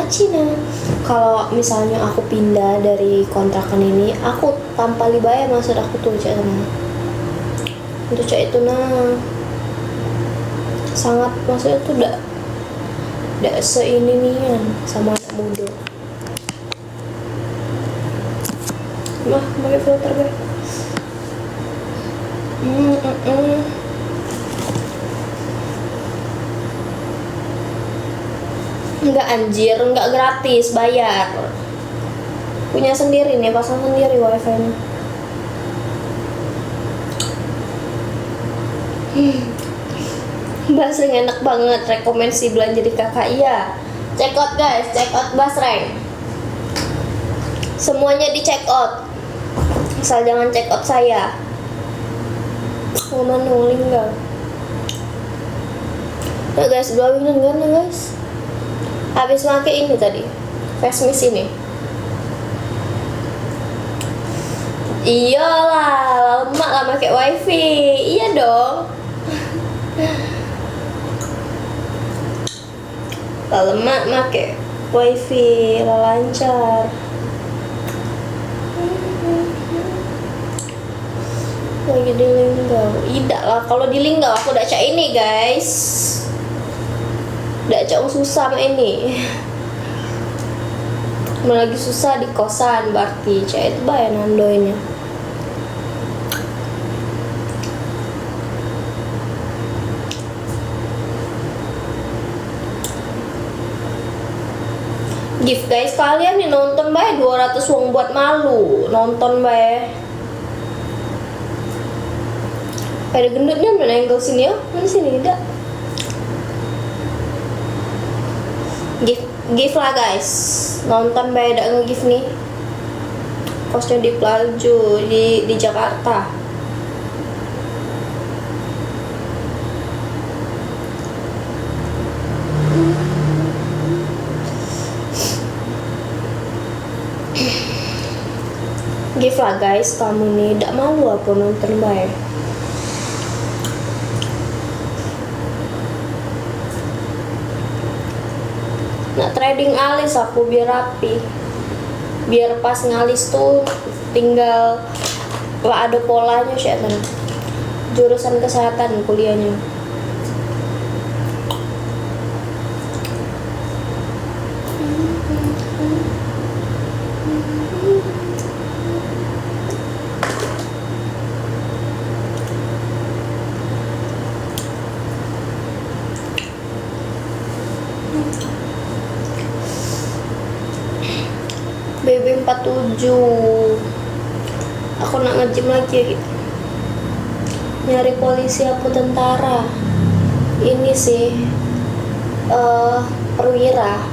mak Cina. Kalau misalnya aku pindah dari kontrakan ini, aku tanpa libaya maksud aku tuh cek sama. Untuk cek itu nah sangat maksudnya tuh tidak seini nian sama anak muda. Mah pakai filter gue. Enggak anjir, enggak gratis, bayar. Punya sendiri nih, pasang sendiri wifi-nya. Basreng enak banget, rekomendasi belanja di kakak. Iya, check out guys, check out Basreng. Semuanya di check out, asal jangan check out saya. Mana nuling enggak? Nah guys, blowinan kan guys. Habis pakai ini tadi, face mist ini. Iyalah, lama lah pakai wifi. Iya dong. Lemak make wifi lancar. Lagi di Linggau. Tidak lah, kalau di Linggau aku udah cak ini guys. Udah cak susah sama ini. Lagi susah di kosan berarti cak itu bayar nandoinnya. Gift guys, kalian nih nonton bae 200 wong buat malu. Nonton bae. Ada gendutnya mana angle sini ya? Mana sini enggak? Gift lah guys. Nonton bae dak nge-gift nih. Kosnya di Plaju di Jakarta. Gift lah guys, kamu nih tidak malu apa nonton baik. Nak trading alis aku biar rapi, biar pas ngalis tuh tinggal lah ada polanya sih kan. Jurusan kesehatan kuliahnya. BB47. Aku nak nge-gym lagi gitu. Nyari polisi aku tentara. Ini sih perwira.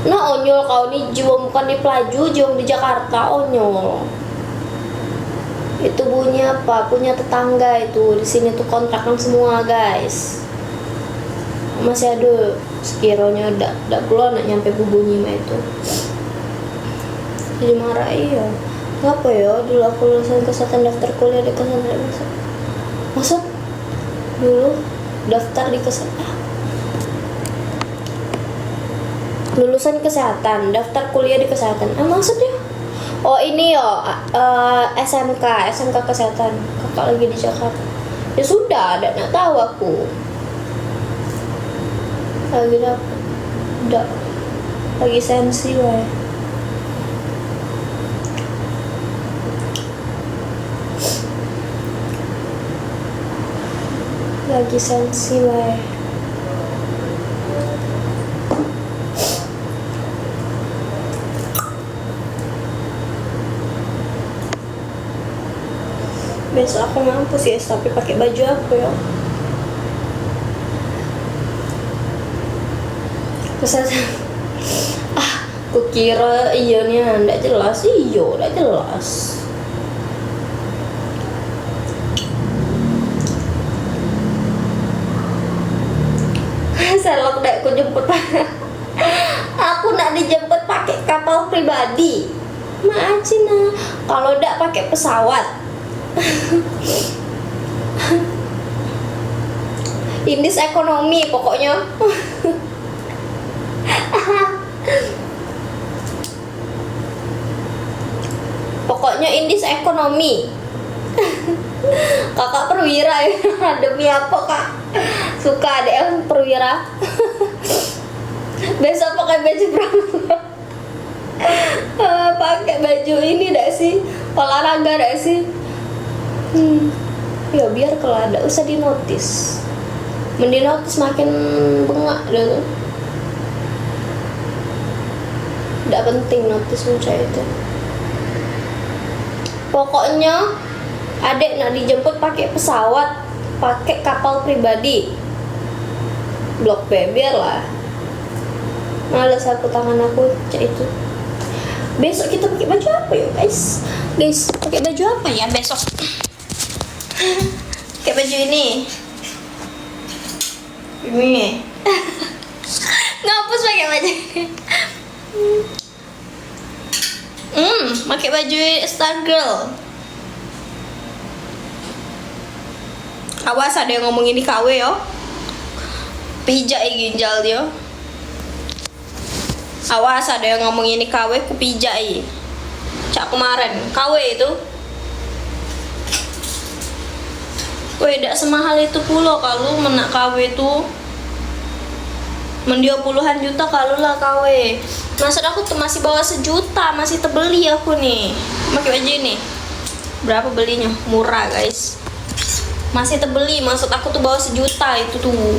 Nah onyol kau nih, jual bukan di Plaju, jual di Jakarta, onyol. Itu bunyi apa? Punya tetangga itu. Di sini tuh kontrakan semua guys. Masih ada sekiranya udah perlu nak nyampe bunyi mah itu. Jadi marah iya. Ngapa ya dulu aku lulusan kesehatan daftar kuliah di kesehatan maksud dulu daftar di kesehatan lulusan kesehatan daftar kuliah di kesehatan maksudnya oh ini yo SMK kesehatan kakak lagi di Jakarta ya sudah ada nak tahu aku lagi udah lagi sensi wae. Lagi sensi wae. Besok aku ngampus ya, tapi pakai baju aku ya. Kesana. Kukira iya nih, ndak jelas. Iyo, ndak jelas. Selok dek ku jemput. Aku nak dijemput pakai kapal pribadi. Macina kalau ndak pakai pesawat. Indis ekonomi pokoknya. Indis ekonomi. Kakak perwira ya. Demi apa kak? Suka ada yang perwira. Besok pakai baju pramuka. Pakai baju ini dak sih, olahraga dak sih. Ya biar kalau ada usah dinotis. Mendinotis makin bengak dah tuh. Tidak penting notis muncul itu. Pokoknya adek nak dijemput pakai pesawat, pakai kapal pribadi. Blok B biarlah. Males aku tangan aku cak itu. Besok kita pakai baju apa ya guys? Guys, pakai baju apa ya besok? Pakai baju ini. Ini. Ngapus pakai baju ini. Pakai baju Star Girl. Awas ada yang ngomong ini KW yo. Pijak ginjal dia. Awas ada yang ngomong ini KW ku pijak Cak kemarin KW itu. Weh, tidak semahal itu pula kalau menak KW itu. Mendio puluhan juta kalau lah KW. Maksud aku tuh masih bawa 1 juta, masih terbeli aku nih. Pakai baju ini. Berapa belinya? Murah guys. Masih terbeli, maksud aku tuh bawa 1 juta itu tuh.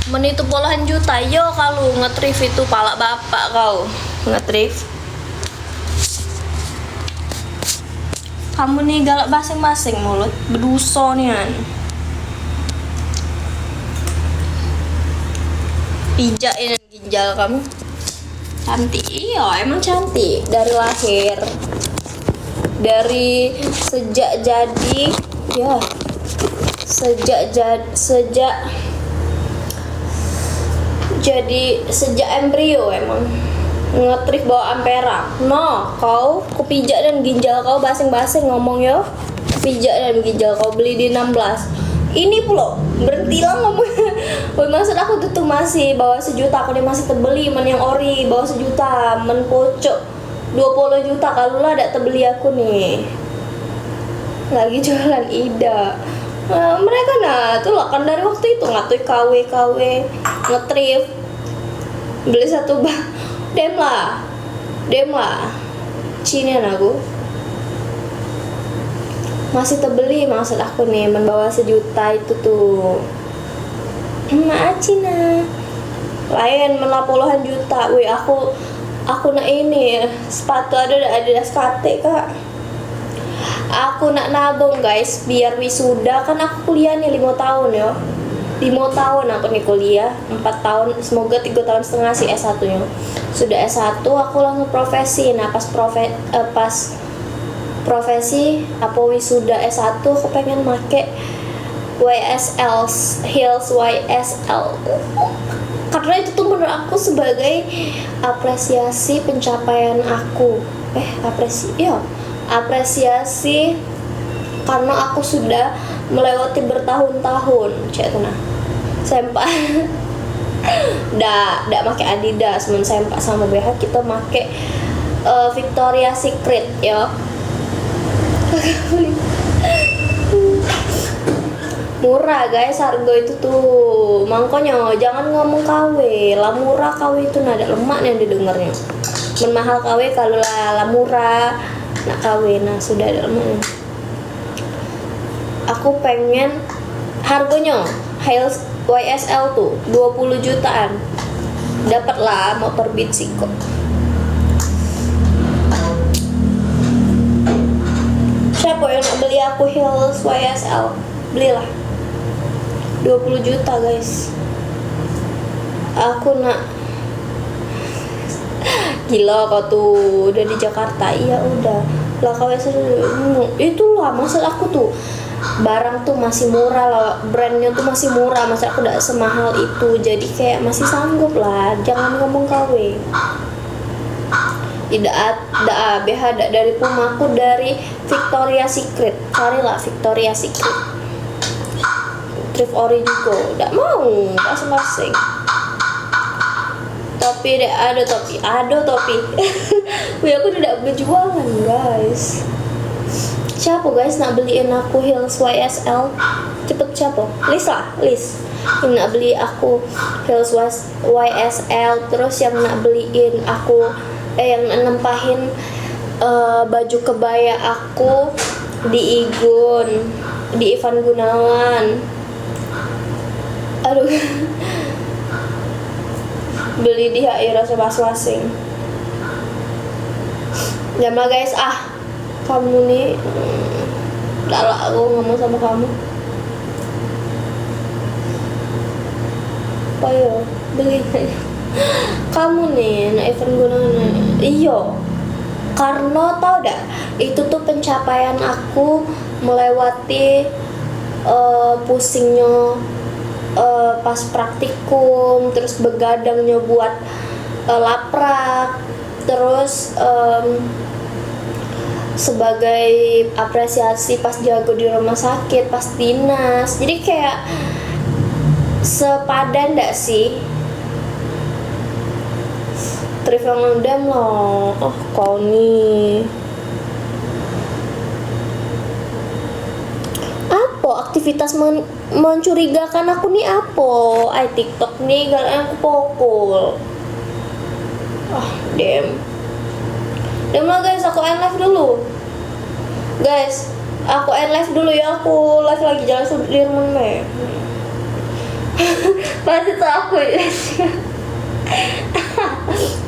Itu puluhan juta. Yo kalau ngetrif itu palak bapak kau. Ngetrif. Kamu nih galak basing-basing mulut, berdosa nih kan. Pijakin ginjal kamu. Cantik, iya emang cantik dari lahir. Dari sejak jadi, ya. Sejak embrio emang ngetrif bawa ampera. No, kau kupijak dan ginjal kau basing-basing ngomong yo. Pijak dan ginjal kau beli di 16. Ini pula berhentilah ngomong. Maksud aku tuh masih bawa 1 juta, aku nih masih terbeli men yang ori bawa 1 juta, men pocok 20 juta kalau lah ada terbeli aku nih. Lagi jualan Ida. Mereka tuh lah kan dari waktu itu ngatui KW ngetrif beli 1 dem lah Cinian aku masih terbeli maksud aku nih membawa 1 juta itu tuh Cina lain puluhan juta. Wih aku nak ini sepatu ada skate kak. Aku nak nabung guys biar wisuda kan aku kuliah nih 5 tahun ya. 5 tahun aku nih kuliah, 4 tahun, semoga 3 tahun setengah sih S1 nya. Sudah S1 aku langsung profesi. Nah pas profesi apa wisuda S1 aku pengen make YSL heels YSL karena itu tuh menurut aku sebagai apresiasi pencapaian aku. Apresiasi karena aku sudah melewati bertahun-tahun cek tuh nah sempak dak make Adidas men sempak sama BH kita make Victoria's Secret ya. Murah guys harga itu tuh makanya jangan ngomong KW lah murah KW itu nada lemak yang didengarnya men mahal KW kalau lah murah nak KW nah sudah ada lemaknya. Aku pengen harganya Hills YSL tuh 20 jutaan dapatlah motor Beat sih kok. Siapa yang nak beli aku Hills YSL belilah 20 juta guys. Aku nak gila kau tuh udah di Jakarta. Iya udah lah kau itulah maksud aku tuh barang tuh masih murah lah, brandnya tuh masih murah, masa aku gak semahal itu, jadi kayak masih sanggup lah. Jangan ngomong KW. Tidak ada BH dari Puma, aku dari Victoria's Secret. Carilah Victoria's Secret thrift ori juga, gak mau masing-masing. Topi deh, ada topi. Wih aku tidak berjualan guys. Siapa guys nak beliin aku heels YSL? Cepet siapa? Lis lah, Lis. Yang nak beli aku heels YSL, terus yang nak beliin aku yang nempahin baju kebaya aku di Igun, di Ivan Gunawan. Aduh. Beli di HI rasa masing-masing. Jangan guys, kamu nih udah lah, aku ngomong sama kamu. Apa ya? Beli kamu nih nak event gunanya. Iyo, karena tau dah, itu tuh pencapaian aku melewati pusingnya pas praktikum, terus begadangnya buat laprak, terus sebagai apresiasi pas jago di rumah sakit, pas dinas. Jadi kayak sepadan gak sih? Trivia Dem loh. Oh kau nih apa aktivitas mencurigakan aku nih apa? TikTok nih galak aku pokol. Dem lah guys, aku end live dulu. Guys, aku end live dulu ya. Aku live lagi Jalan Sudirman nih. Pasti tuh aku guys.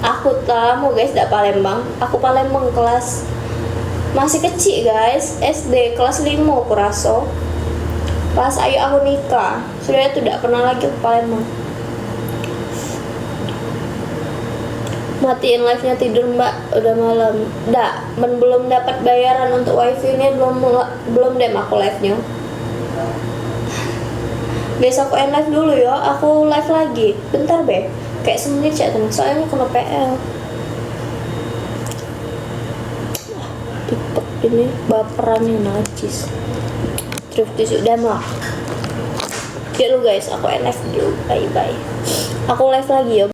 Aku tamu guys, dak Palembang. Aku Palembang kelas masih kecil guys, SD kelas 5 aku rasa. Pas ayu aku nikah, sudah itu dak pernah lagi ke Palembang. Matiin live-nya tidur mbak, udah malam. Belum dapat bayaran untuk wifi nya, belum deh aku live-nya. Biasa aku end live dulu ya, aku live lagi. Bentar be, kayak semenit cak tenang, soalnya kena PL. TikTok ini baperannya najis. Terus udah mah. Ya lu guys, aku end live dulu, bye bye. Aku live lagi ya.